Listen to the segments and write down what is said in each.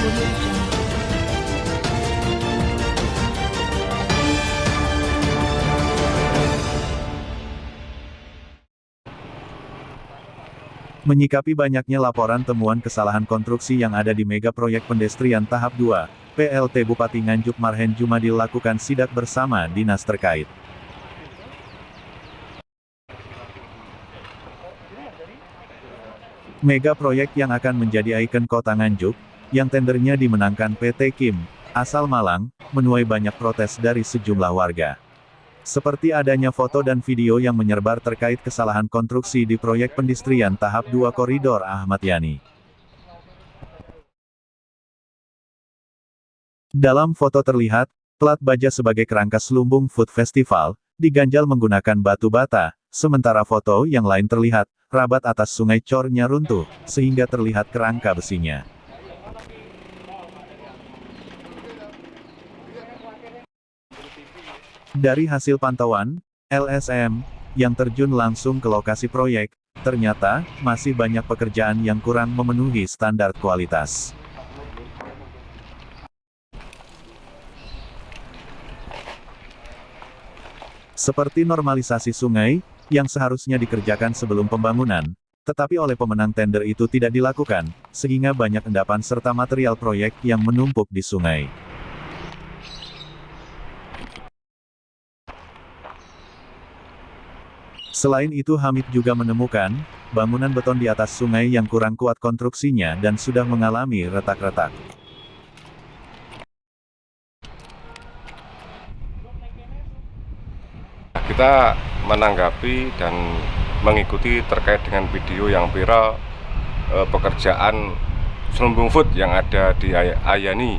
Audio Jungle. Menyikapi banyaknya laporan temuan kesalahan konstruksi yang ada di mega proyek pendestrian tahap 2, PLT Bupati Nganjuk Marhen Jumadi lakukan sidak bersama dinas terkait. Mega proyek yang akan menjadi ikon kota Nganjuk, yang tendernya dimenangkan PT Kim, asal Malang, menuai banyak protes dari sejumlah warga. Seperti adanya foto dan video yang menyebar terkait kesalahan konstruksi di proyek pendestrian tahap 2 koridor Ahmad Yani. Dalam foto terlihat, plat baja sebagai kerangka Slumbung Food Festival, diganjal menggunakan batu bata, sementara foto yang lain terlihat, rabat atas sungai cornya runtuh, sehingga terlihat kerangka besinya. Dari hasil pantauan, LSM, yang terjun langsung ke lokasi proyek, ternyata, masih banyak pekerjaan yang kurang memenuhi standar kualitas. Seperti normalisasi sungai, yang seharusnya dikerjakan sebelum pembangunan, tetapi oleh pemenang tender itu tidak dilakukan, sehingga banyak endapan serta material proyek yang menumpuk di sungai. Selain itu Hamid juga menemukan, bangunan beton di atas sungai yang kurang kuat konstruksinya dan sudah mengalami retak-retak. Kita menanggapi dan mengikuti terkait dengan video yang viral pekerjaan Slumbung Food yang ada di Ayani,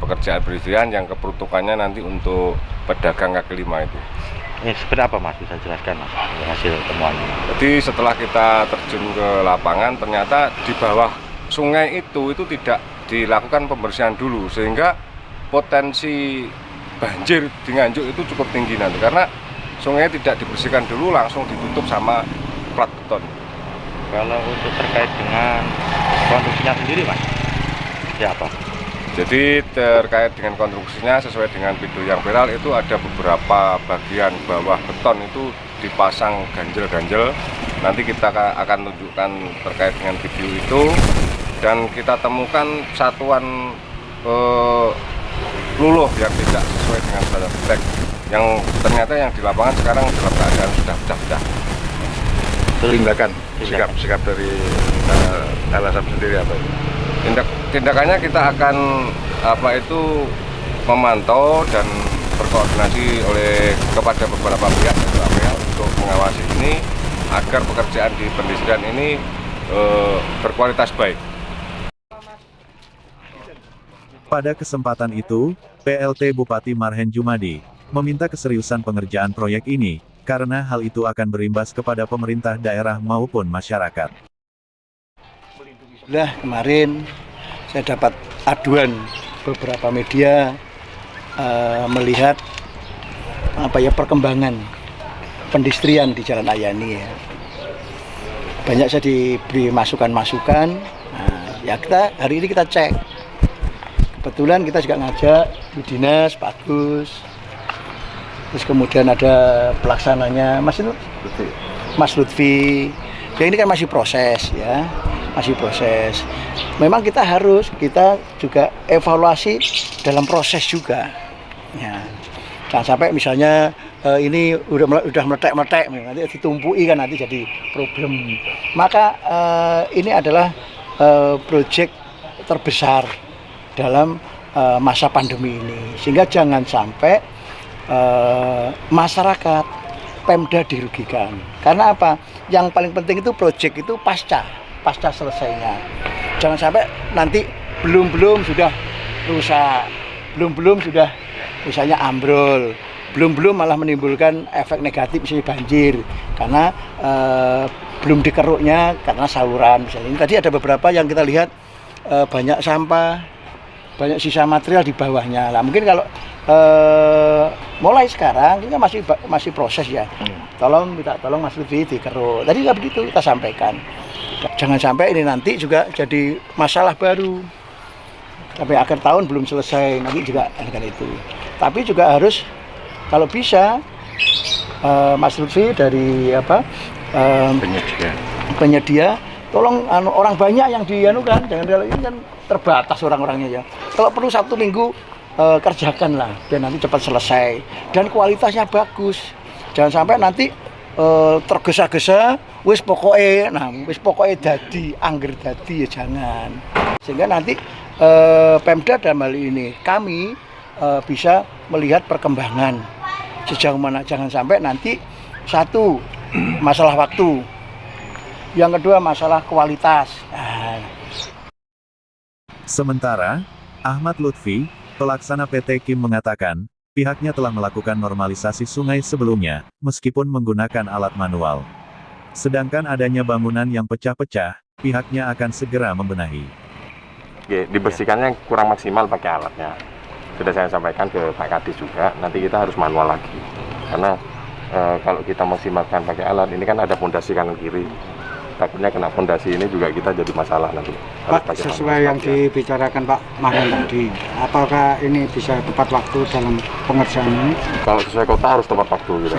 pekerjaan pendestrian yang keperuntukannya nanti untuk pedagang kaki lima itu. Seperti apa Mas, bisa jelaskan Mas hasil temuannya? Jadi setelah kita terjun ke lapangan, ternyata di bawah sungai itu tidak dilakukan pembersihan dulu, sehingga potensi banjir di Nganjuk itu cukup tinggi nanti, karena sungai tidak dibersihkan dulu, langsung ditutup sama plat beton. Kalau untuk terkait dengan konstruksinya sendiri Mas, siapa? Jadi terkait dengan konstruksinya sesuai dengan video yang viral itu ada beberapa bagian bawah beton itu dipasang ganjel-ganjel. Nanti kita akan tunjukkan terkait dengan video itu, dan kita temukan satuan luluh yang tidak sesuai dengan standar spek, yang ternyata yang di lapangan sekarang dalam keadaan sudah pecah-pecah. Tindakan Sikap dari LSM sendiri apa itu? Tindakannya kita akan memantau dan berkoordinasi kepada beberapa pihak untuk mengawasi ini agar pekerjaan di pendestrian ini berkualitas baik. Pada kesempatan itu, PLT Bupati Marhen Jumadi meminta keseriusan pengerjaan proyek ini, karena hal itu akan berimbas kepada pemerintah daerah maupun masyarakat. Kemarin saya dapat aduan beberapa media melihat perkembangan pendestrian di Jalan Ayani ya. Banyak saya diberi masukan-masukan. Hari ini kita cek. Kebetulan kita juga ngajak di dinas Pak Agus. Terus kemudian ada pelaksananya Mas Lutfi. Ya ini kan masih proses ya. Masih proses. Memang kita juga evaluasi dalam proses juga. Ya. Jangan sampai misalnya ini udah meletek-meletek, nanti ditumpui kan nanti jadi problem. Maka ini adalah proyek terbesar dalam masa pandemi ini, sehingga jangan sampai masyarakat Pemda dirugikan. Karena apa? Yang paling penting itu proyek itu pasca selesainya. Jangan sampai nanti belum sudah rusak, belum sudah misalnya ambrol, belum malah menimbulkan efek negatif misalnya banjir karena belum dikeruknya karena saluran misalnya. Ini tadi ada beberapa yang kita lihat banyak sampah, banyak sisa material di bawahnya. Lah mungkin kalau mulai sekarang ini masih proses ya. Tolong Mas Lutfi dikeruk. Tadi nggak begitu kita sampaikan. Jangan sampai ini nanti juga jadi masalah baru. sampai akhir tahun belum selesai, nanti juga kan itu. Tapi juga harus kalau bisa Mas Lutfi dari penyedia tolong orang banyak yang dianukan, jangan ini kan terbatas orang-orangnya ya. Kalau perlu Sabtu Minggu kerjakan lah, biar nanti cepat selesai dan kualitasnya bagus. Jangan sampai nanti tergesa-gesa, wis pokoknya dadi, angger dadi ya jangan. Sehingga nanti Pemda dalam hal ini kami bisa melihat perkembangan sejauh mana, jangan sampai nanti satu masalah waktu, yang kedua masalah kualitas. Sementara, Ahmad Lutfi, pelaksana PT KIM mengatakan, pihaknya telah melakukan normalisasi sungai sebelumnya, meskipun menggunakan alat manual. Sedangkan adanya bangunan yang pecah-pecah, pihaknya akan segera membenahi. Dibersihkannya kurang maksimal pakai alatnya. Sudah saya sampaikan ke Pak Kadis juga, nanti kita harus manual lagi. Karena kalau kita maksimalkan pakai alat, ini kan ada fondasi kanan kiri. Takutnya kena fondasi ini juga kita jadi masalah nanti. Pak, sesuai yang dibicarakan Pak Mahen tadi, apakah ini bisa tepat waktu dalam pengerjaan ini? Kalau sesuai kota harus tepat waktu gitu.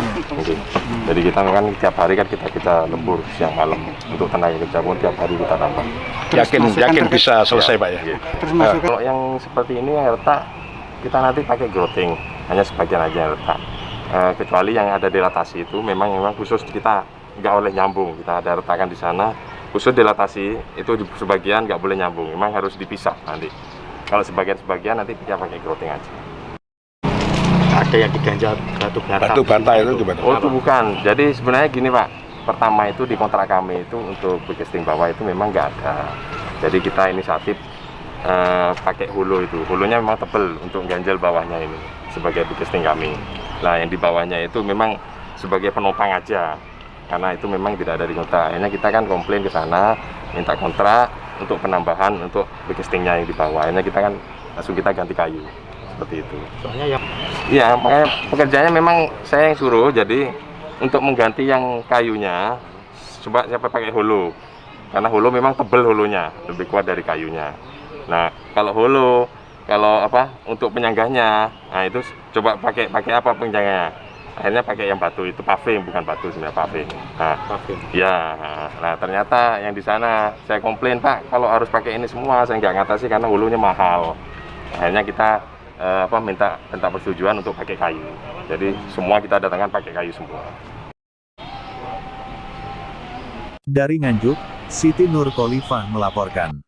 Jadi kita kan tiap hari kan kita lembur siang malam, untuk tenaga kerja pun tiap hari kita tambah. Yakin bisa selesai Pak ya? Terus masukan Kalau yang seperti ini yang retak, kita nanti pakai grouting, hanya sebagian aja yang retak. Kecuali yang ada dilatasi itu memang khusus kita nggak boleh nyambung, kita ada retakan di sana khusus dilatasi, itu di sebagian nggak boleh nyambung, memang harus dipisah nanti. Kalau sebagian nanti kita pakai grouting aja. Ada yang diganjal batu bata itu gimana? Oh itu bukan, jadi sebenarnya gini Pak, pertama itu di kontrak kami itu untuk bikesting bawah itu memang nggak ada. Jadi kita inisiatif pakai hulu itu, hulunya memang tebel untuk ganjal bawahnya ini sebagai bikesting kami. Nah yang di bawahnya itu memang sebagai penopang aja, karena itu memang tidak ada di kontrak. Akhirnya kita kan komplain ke sana, minta kontrak untuk penambahan untuk bikestingnya yang di bawah. Akhirnya kita kan langsung kita ganti kayu seperti itu. soalnya yang Iya, makanya pekerjaannya memang saya yang suruh. Jadi untuk mengganti yang kayunya, coba siapa pakai hulu, karena hulu memang tebel hulunya, lebih kuat dari kayunya. Nah kalau hulu, kalau untuk penyanggahnya, nah itu coba pakai apa penyanggahnya? Akhirnya pakai yang batu itu paving, bukan batu sebenarnya paving. Nah, ya, nah ternyata yang di sana saya komplain Pak, kalau harus pakai ini semua saya nggak ngatasi karena hulunya mahal. Akhirnya kita minta persetujuan untuk pakai kayu. Jadi semua kita datangkan pakai kayu semua. Dari Nganjuk, Siti Nur Khalifah melaporkan.